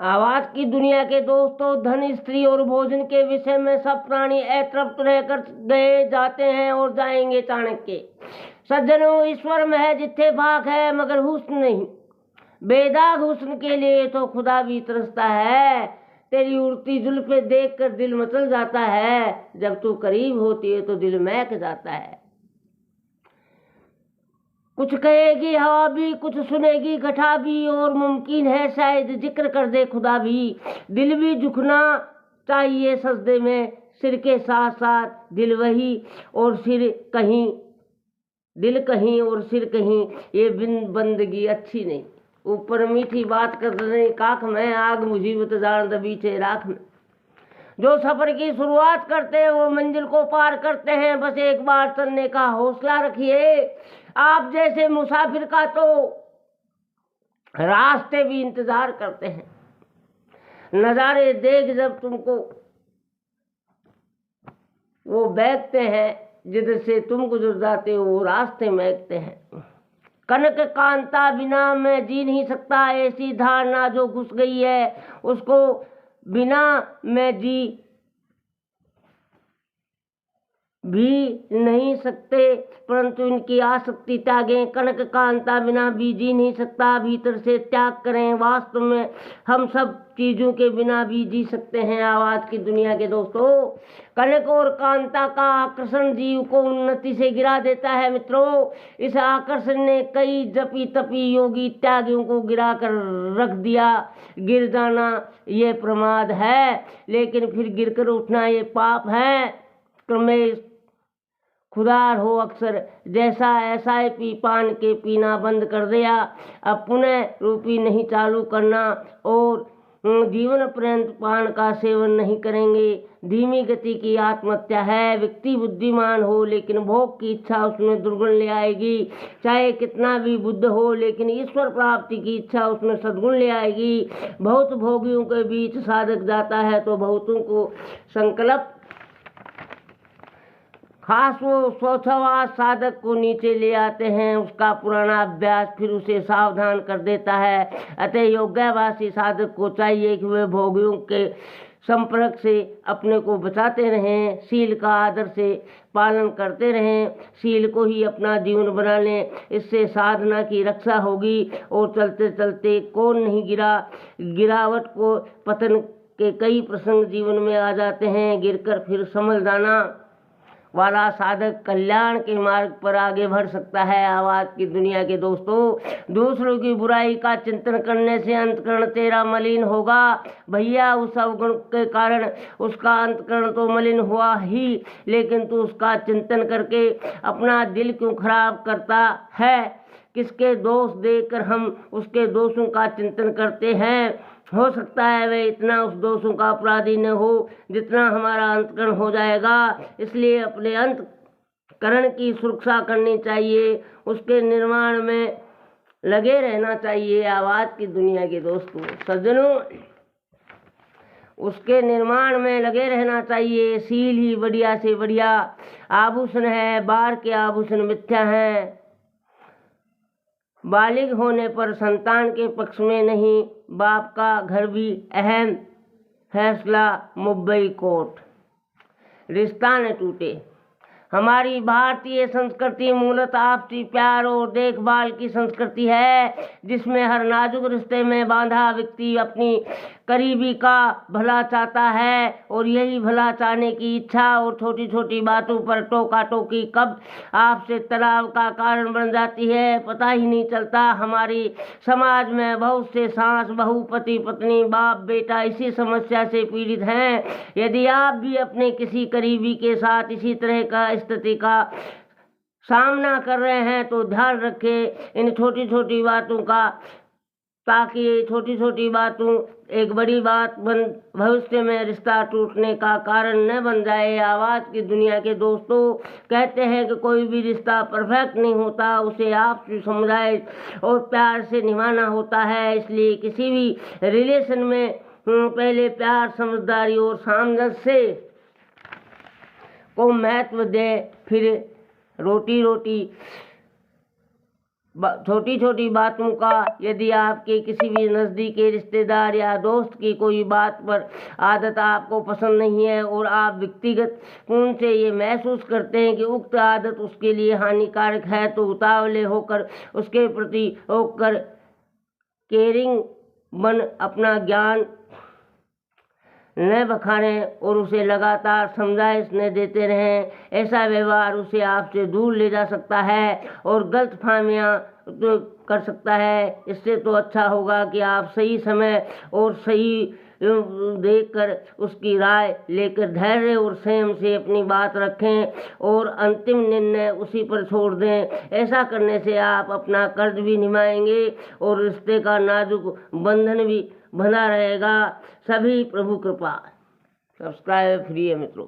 आवाज की दुनिया के दोस्तों, धन, स्त्री और भोजन के विषय में सब प्राणी अतृप्त रहकर गए, जाते हैं और जाएंगे चाणक्य। सज्जनों, ईश्वर महज इत्तेफाक है मगर हुस्न नहीं। बेदाग हुस्न के लिए तो खुदा भी तरसता है। तेरी उड़ती जुल्फे देख कर दिल मचल जाता है, जब तू करीब होती है तो दिल महक जाता है। कुछ कहेगी हवा भी, कुछ सुनेगी घटा भी, और मुमकिन है शायद जिक्र कर दे खुदा भी। दिल भी झुकना चाहिए सजदे में, सिर के साथ साथ दिल वही और सिर कहीं, दिल कहीं और सिर कहीं, ये बिन बंदगी अच्छी नहीं। ऊपर मीठी बात कर रहे काख में, आग मुसीबत जान दबीचे राख में। जो सफर की शुरुआत करते हैं वो मंजिल को पार करते हैं, बस एक बार चलने का हौसला रखिए। आप जैसे मुसाफिर का तो रास्ते भी इंतजार करते हैं। नजारे देख जब तुमको वो बैठते हैं, जिधर से तुम गुजर जाते हो वो रास्ते महकते हैं। कनक कांता बिना मैं जी नहीं सकता, ऐसी धारणा जो घुस गई है उसको बिना मैं जी भी नहीं सकते, परंतु इनकी आसक्ति त्यागें। कनक कांता बिना भी जी नहीं सकता, भीतर से त्याग करें। वास्तव में हम सब चीजों के बिना भी जी सकते हैं। आवाज की दुनिया के दोस्तों, कनक और कांता का आकर्षण जीव को उन्नति से गिरा देता है। मित्रों, इस आकर्षण ने कई जपी तपी योगी त्यागियों को गिरा कर रख दिया। गिर जाना ये प्रमाद है, लेकिन फिर गिरकर उठना ये पाप है। क्रमेश खुदार हो अक्सर, जैसा ऐसा ही पी पान के पीना बंद कर दिया, अब पुनः रूपी नहीं चालू करना, और जीवन पर्यंत पान का सेवन नहीं करेंगे। धीमी गति की आत्महत्या है। व्यक्ति बुद्धिमान हो लेकिन भोग की इच्छा उसमें दुर्गुण ले आएगी। चाहे कितना भी बुद्ध हो लेकिन ईश्वर प्राप्ति की इच्छा उसमें सद्गुण ले आएगी। बहुत भोगियों के बीच साधक जाता है तो बहुतों को संकल्प, खास वो स्वच्छवाद साधक को नीचे ले आते हैं। उसका पुराना अभ्यास फिर उसे सावधान कर देता है। अतः योगाभ्यासी साधक को चाहिए कि वे भोगियों के संपर्क से अपने को बचाते रहें, शील का आदर से पालन करते रहें, शील को ही अपना जीवन बना लें। इससे साधना की रक्षा होगी और चलते चलते कौन नहीं गिरा। गिरावट को पतन के कई प्रसंग जीवन में आ जाते हैं। गिरकर फिर संभल जाना वाला साधक कल्याण के मार्ग पर आगे बढ़ सकता है। आवाज की दुनिया के दोस्तों, दूसरों की बुराई का चिंतन करने से अंतकरण तेरा मलिन होगा। भैया, उस अवगुण के कारण उसका अंतकरण तो मलिन हुआ ही, लेकिन तू उसका चिंतन करके अपना दिल क्यों खराब करता है? किसके दोष देखकर हम उसके दोषों का चिंतन करते हैं? हो सकता है वे इतना उस दोषों का अपराधी न हो जितना हमारा अंतकरण हो जाएगा। इसलिए अपने अंतकरण की सुरक्षा करनी चाहिए, उसके निर्माण में लगे रहना चाहिए। आवाज की दुनिया के दोस्तों, सज्जनों, उसके निर्माण में लगे रहना चाहिए। शील ही बढ़िया से बढ़िया आभूषण है। बाहर के आभूषण मिथ्या हैं। बालिग होने पर संतान के पक्ष में नहीं, बाप का घर भी अहम। फैसला मुंबई कोर्ट। रिश्ता न टूटे। हमारी भारतीय संस्कृति मूलतः आपसी प्यार और देखभाल की संस्कृति है, जिसमें हर नाजुक रिश्ते में बांधा व्यक्ति अपनी करीबी का भला चाहता है, और यही भला चाहने की इच्छा और छोटी छोटी बातों पर टोका टोकी कब आपसे तनाव का कारण बन जाती है पता ही नहीं चलता। हमारी समाज में बहुत से सास बहू, पति पत्नी, बाप बेटा इसी समस्या से पीड़ित हैं। यदि आप भी अपने किसी करीबी के साथ इसी तरह का स्थिति का सामना कर रहे हैं तो ध्यान रखें इन छोटी छोटी बातों का, ताकि छोटी छोटी बातों एक बड़ी बात बन भविष्य में रिश्ता टूटने का कारण न बन जाए। आवाज की दुनिया के दोस्तों, कहते हैं कि कोई भी रिश्ता परफेक्ट नहीं होता, उसे आपसी समझाइश और प्यार से निभाना होता है। इसलिए किसी भी रिलेशन में पहले प्यार, समझदारी और सामंजस्य को महत्व दे, फिर रोटी रोटी छोटी छोटी बातों का यदि आपके किसी भी नज़दीकी रिश्तेदार या दोस्त की कोई बात पर आदत आपको पसंद नहीं है और आप व्यक्तिगत कोण से ये महसूस करते हैं कि उक्त आदत उसके लिए हानिकारक है, तो उतावले होकर उसके प्रति होकर केयरिंग बन अपना ज्ञान न बखानें और उसे लगातार समझाइश न देते रहें। ऐसा व्यवहार उसे आपसे दूर ले जा सकता है और गलतफहमियां तो कर सकता है। इससे तो अच्छा होगा कि आप सही समय और सही देखकर उसकी राय लेकर धैर्य और संयम से अपनी बात रखें और अंतिम निर्णय उसी पर छोड़ दें। ऐसा करने से आप अपना कर्ज भी निभाएंगे और रिश्ते का नाजुक बंधन भी बना रहेगा। सभी प्रभु कृपा। सब्सक्राइब फ्री है मित्रों।